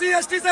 SC/ST से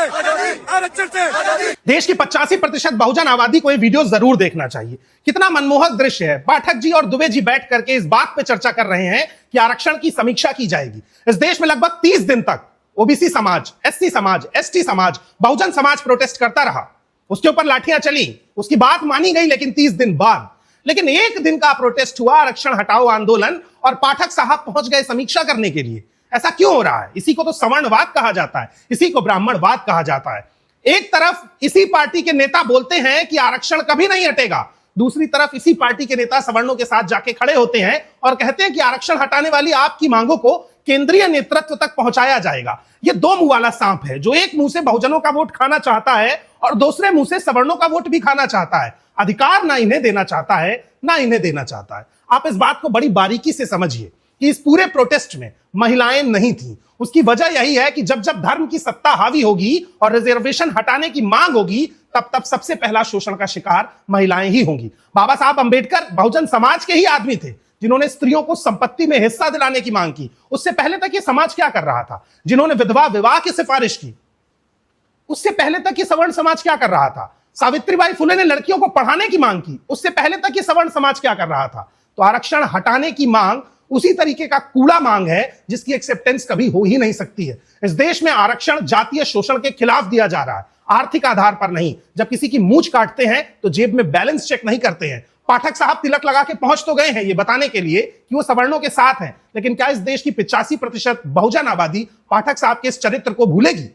आरक्षण से। देश की 85% बहुजन आबादी को ये वीडियो जरूर देखना चाहिए। कितना मनमोहक दृश्य है। पाठक जी और दुबे जी बैठ करके इस बात पे चर्चा कर रहे हैं कि आरक्षण की समीक्षा की जाएगी। इस देश में लगभग 30 दिन तक ओबीसी समाज, SC समाज, ST समाज, बहुजन समाज प्रोटेस्ट करता रहा। उसके ऊपर लाठियां चली, उसकी बात मानी गई, लेकिन 30 दिन बाद। लेकिन एक दिन का प्रोटेस्ट हुआ, आरक्षण हटाओ आंदोलन, और पाठक साहब पहुंच गए समीक्षा करने के लिए। ऐसा क्यों हो रहा है? इसी को तो सवर्णवाद कहा जाता है, इसी को ब्राह्मणवाद कहा जाता है। एक तरफ इसी पार्टी के नेता बोलते हैं कि आरक्षण कभी नहीं हटेगा, दूसरी तरफ इसी पार्टी के नेता सवर्णों के साथ जाके खड़े होते हैं और कहते हैं कि आरक्षण हटाने वाली आपकी मांगों को केंद्रीय नेतृत्व तक पहुंचाया जाएगा। ये दो मुंह वाला सांप है, जो एक मुंह से बहुजनों का वोट खाना चाहता है और दूसरे मुंह से सवर्णों का वोट भी खाना चाहता है। अधिकार ना इन्हें देना चाहता है, ना इन्हें देना चाहता है। आप इस बात को बड़ी बारीकी से समझिए कि इस पूरे प्रोटेस्ट में महिलाएं नहीं थीं। उसकी वजह यही है कि जब जब धर्म की सत्ता हावी होगी और रिजर्वेशन हटाने की मांग होगी, तब तब सबसे पहला शोषण का शिकार महिलाएं ही होंगी। बाबा साहब अंबेडकर बहुजन समाज के ही आदमी थे, जिन्होंने स्त्रियों को संपत्ति में हिस्सा दिलाने की मांग की। उससे पहले तक ये समाज क्या कर रहा था? जिन्होंने विधवा विवाह की सिफारिश की, उससे पहले तक ये सवर्ण समाज क्या कर रहा था? सावित्रीबाई फुले ने लड़कियों को पढ़ाने की मांग की, उससे पहले तक ये सवर्ण समाज क्या कर रहा था? तो आरक्षण हटाने की मांग उसी तरीके का कूड़ा मांग है जिसकी एक्सेप्टेंस कभी हो ही नहीं सकती है। इस देश में आरक्षण जातीय शोषण के खिलाफ दिया जा रहा है, आर्थिक आधार पर नहीं। जब किसी की मूंछ काटते हैं तो जेब में बैलेंस चेक नहीं करते हैं। पाठक साहब तिलक लगा के पहुंच तो गए हैं ये बताने के लिए कि वो सवर्णों के साथ हैं, लेकिन क्या इस देश की 85% बहुजन आबादी पाठक साहब के इस चरित्र को भूलेगी?